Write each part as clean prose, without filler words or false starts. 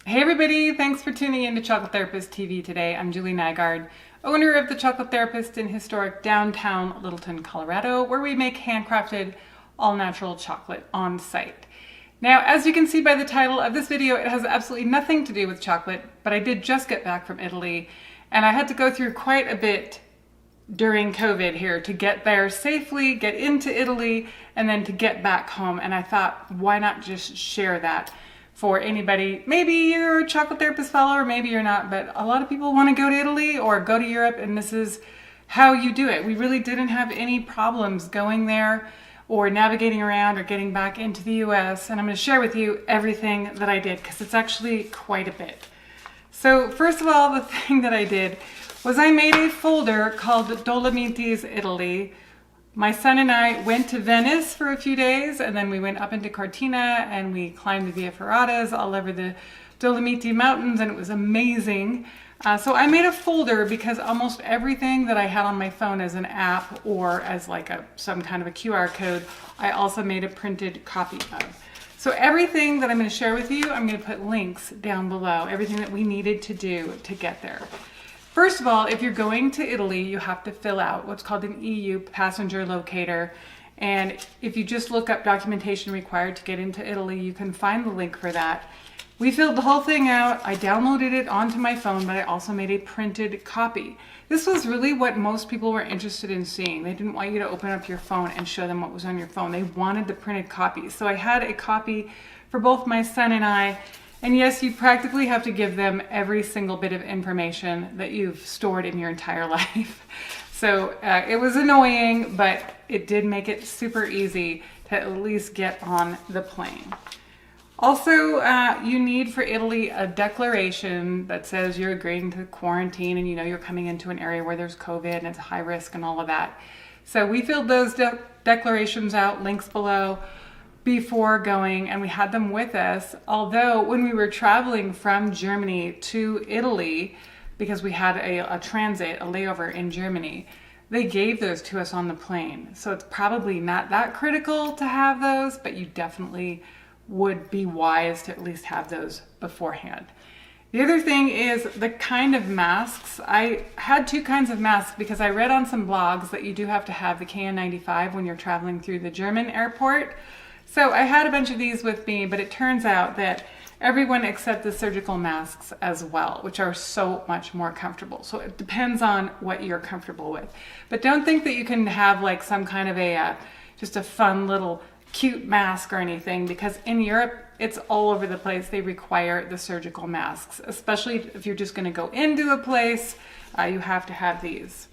Hey everybody, thanks for tuning in to Chocolate Therapist TV today. I'm Julie Nygaard, owner of the Chocolate Therapist in historic downtown Littleton, Colorado, where we make handcrafted, all-natural chocolate on site. Now, as you can see by the title of this video, it has absolutely nothing to do with chocolate, but I did just get back from Italy, and I had to go through quite a bit during COVID here to get there safely, get into Italy, and then to get back home. And I thought, why not just share that for anybody? Maybe you're a chocolate therapist fellow, or maybe you're not, but a lot of people want to go to Italy or go to Europe, and this is how you do it. We really didn't have any problems going there or navigating around or getting back into the US, and I'm going to share with you everything that I did because it's actually quite a bit. So first of all, the thing that I did was I made a folder called Dolomites Italy. My son and I went to Venice for a few days, and then we went up into Cortina and we climbed the Via Ferratas all over the Dolomiti Mountains, and it was amazing. So I made a folder because almost everything that I had on my phone as an app or as like some kind of a QR code, I also made a printed copy of. So everything that I'm going to share with you, I'm going to put links down below, everything that we needed to do to get there. First of all, if you're going to Italy, you have to fill out what's called an EU passenger locator. And if you just look up documentation required to get into Italy, you can find the link for that. We filled the whole thing out. I downloaded it onto my phone, but I also made a printed copy. This was really what most people were interested in seeing. They didn't want you to open up your phone and show them what was on your phone. They wanted the printed copy. So I had a copy for both my son and I. And yes, you practically have to give them every single bit of information that you've stored in your entire life. So it was annoying, but it did make it super easy to at least get on the plane. Also, you need for Italy a declaration that says you're agreeing to quarantine and you know you're coming into an area where there's COVID and it's high risk and all of that. So we filled those declarations out, links below, before going, and we had them with us. Although when we were traveling from Germany to Italy, because we had a transit, a layover in Germany, they gave those to us on the plane. So it's probably not that critical to have those, but you definitely would be wise to at least have those beforehand. The other thing is the kind of masks. I had two kinds of masks because I read on some blogs that you do have to have the KN95 when you're traveling through the German airport. So I had a bunch of these with me, but it turns out that everyone accepts the surgical masks as well, which are so much more comfortable. So it depends on what you're comfortable with. But don't think that you can have like some kind of just a fun little cute mask or anything, because in Europe, it's all over the place. They require the surgical masks, especially if you're just going to go into a place, you have to have these.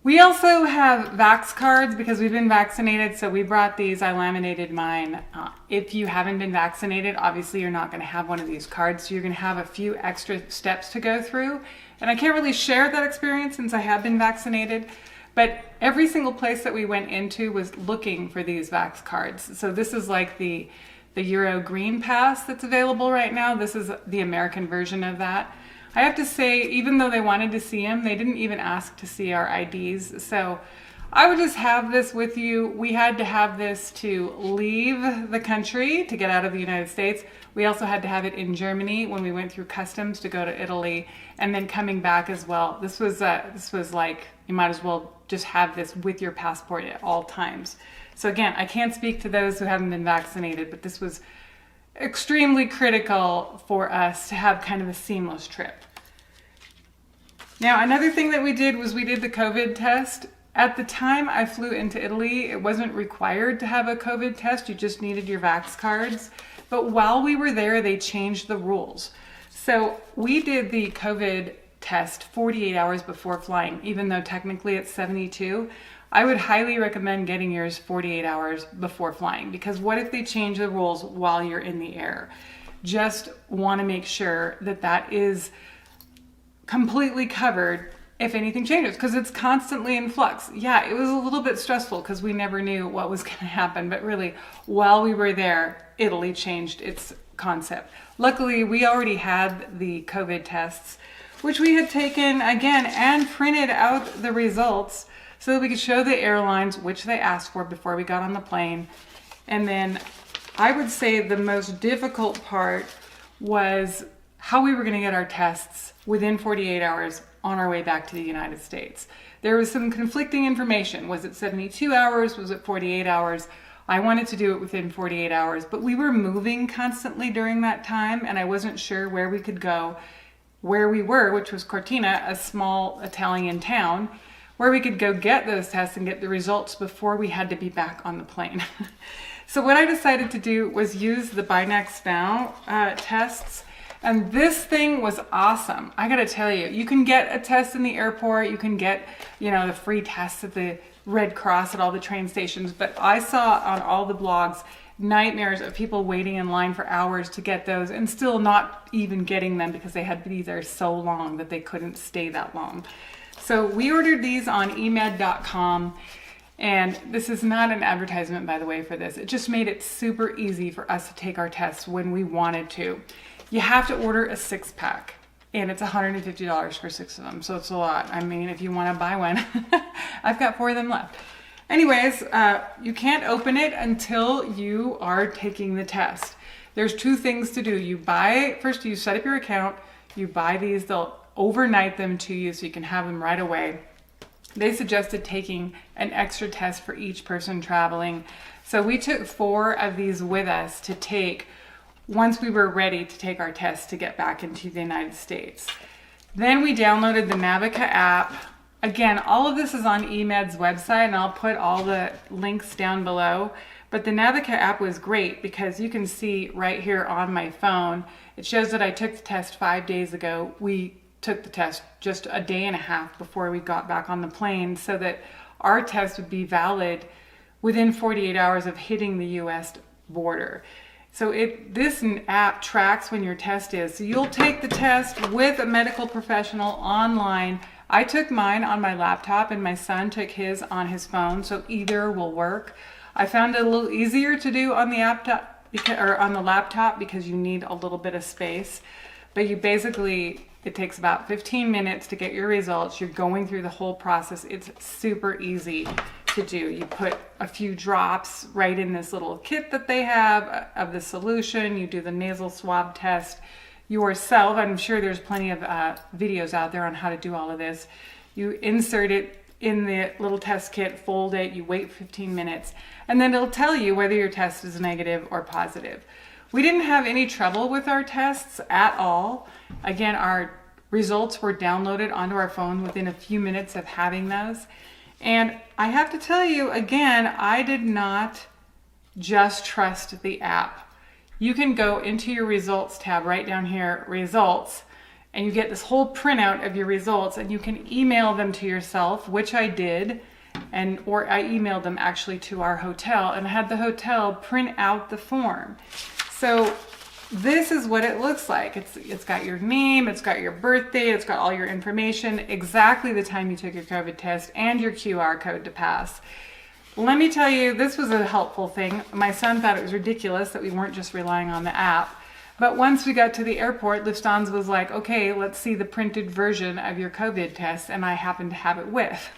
We also have Vax cards because we've been vaccinated, so we brought these. I laminated mine. If you haven't been vaccinated, obviously you're not going to have one of these cards, so you're going to have a few extra steps to go through. And I can't really share that experience since I have been vaccinated, but every single place that we went into was looking for these Vax cards. So this is like the Euro Green Pass that's available right now. This is the American version of that. I have to say, even though they wanted to see them, they didn't even ask to see our IDs. So I would just have this with you. We had to have this to leave the country, to get out of the United States. We also had to have it in Germany when we went through customs to go to Italy, and then coming back as well. This was like, you might as well just have this with your passport at all times. So again, I can't speak to those who haven't been vaccinated, but this was extremely critical for us to have kind of a seamless trip. Now, another thing that we did was we did the COVID test. At the time I flew into Italy, it wasn't required to have a COVID test. You just needed your Vax cards. But while we were there, they changed the rules. So we did the COVID test 48 hours before flying, even though technically it's 72. I would highly recommend getting yours 48 hours before flying, because what if they change the rules while you're in the air? Just want to make sure that that is completely covered if anything changes, because it's constantly in flux. Yeah, it was a little bit stressful because we never knew what was going to happen, but really, while we were there, Italy changed its concept. Luckily, we already had the COVID tests, which we had taken again and printed out the results so that we could show the airlines which they asked for before we got on the plane. And then I would say the most difficult part was how we were going to get our tests within 48 hours on our way back to the United States. There was some conflicting information. Was it 72 hours? Was it 48 hours? I wanted to do it within 48 hours, but we were moving constantly during that time, and I wasn't sure where we could go. Where we were, which was Cortina, a small Italian town, where we could go get those tests and get the results before we had to be back on the plane. So what I decided to do was use the BinaxNow tests. And this thing was awesome. I gotta tell you, you can get a test in the airport, you can get, the free tests at the Red Cross at all the train stations, but I saw on all the blogs nightmares of people waiting in line for hours to get those and still not even getting them because they had to be there so long that they couldn't stay that long. So we ordered these on emed.com, and this is not an advertisement, by the way, for this. It just made it super easy for us to take our tests when we wanted to. You have to order a 6-pack, and it's $150 for 6 of them, so it's a lot. I mean, if you want to buy one, I've got 4 of them left. Anyways, you can't open it until you are taking the test. There's 2 things to do. First you set up your account, you buy these, they'll overnight them to you so you can have them right away. They suggested taking an extra test for each person traveling. So we took 4 of these with us to take once we were ready to take our test to get back into the United States. Then we downloaded the Navica app. Again, all of this is on eMed's website, and I'll put all the links down below. But the Navica app was great because you can see right here on my phone, it shows that I took the test 5 days ago. We took the test just a day and a half before we got back on the plane so that our test would be valid within 48 hours of hitting the US border. So this app tracks when your test is. So you'll take the test with a medical professional online. I took mine on my laptop and my son took his on his phone, so either will work. I found it a little easier to do on the laptop because you need a little bit of space. But it takes about 15 minutes to get your results. You're going through the whole process. It's super easy to do. You put a few drops right in this little kit that they have of the solution. You do the nasal swab test yourself. I'm sure there's plenty of videos out there on how to do all of this. You insert it in the little test kit, fold it, you wait 15 minutes, and then it'll tell you whether your test is negative or positive. We didn't have any trouble with our tests at all. Again, our results were downloaded onto our phone within a few minutes of having those. And I have to tell you, again, I did not just trust the app. You can go into your results tab right down here, results, and you get this whole printout of your results, and you can email them to yourself, which I did, or I emailed them actually to our hotel and had the hotel print out the form. So this is what it looks like. It's got your name, it's got your birth date, it's got all your information, exactly the time you took your COVID test, and your QR code to pass. Let me tell you, this was a helpful thing. My son thought it was ridiculous that we weren't just relying on the app. But once we got to the airport, Lufthansa was like, okay, let's see the printed version of your COVID test, and I happened to have it with.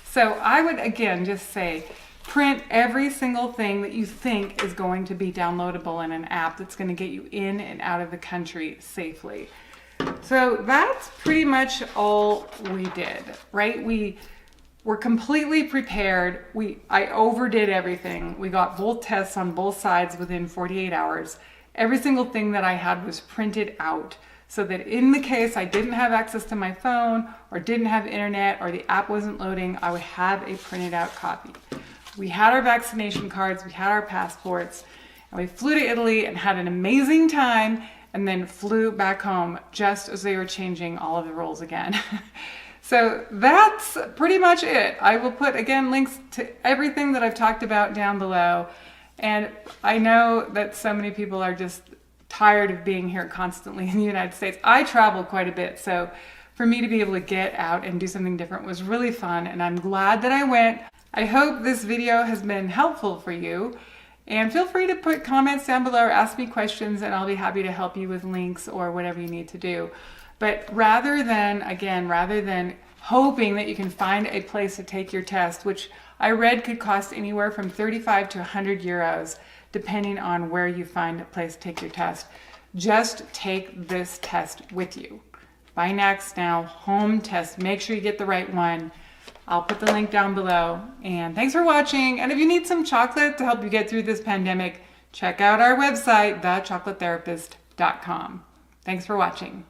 So I would, again, just say, print every single thing that you think is going to be downloadable in an app that's going to get you in and out of the country safely. So that's pretty much all we did, right? We were completely prepared. I overdid everything. We got both tests on both sides within 48 hours. Every single thing that I had was printed out so that in the case I didn't have access to my phone or didn't have internet or the app wasn't loading, I would have a printed out copy. We had our vaccination cards, we had our passports, and we flew to Italy and had an amazing time and then flew back home just as they were changing all of the rules again. So that's pretty much it. I will put, again, links to everything that I've talked about down below. And I know that so many people are just tired of being here constantly in the United States. I travel quite a bit, so for me to be able to get out and do something different was really fun, and I'm glad that I went. I hope this video has been helpful for you, and feel free to put comments down below or ask me questions, and I'll be happy to help you with links or whatever you need to do. But rather than hoping that you can find a place to take your test, which I read could cost anywhere from 35 to 100 euros, depending on where you find a place to take your test, just take this test with you. BinaxNow home test. Make sure you get the right one. I'll put the link down below. And thanks for watching. And if you need some chocolate to help you get through this pandemic, check out our website, thechocolatetherapist.com. Thanks for watching.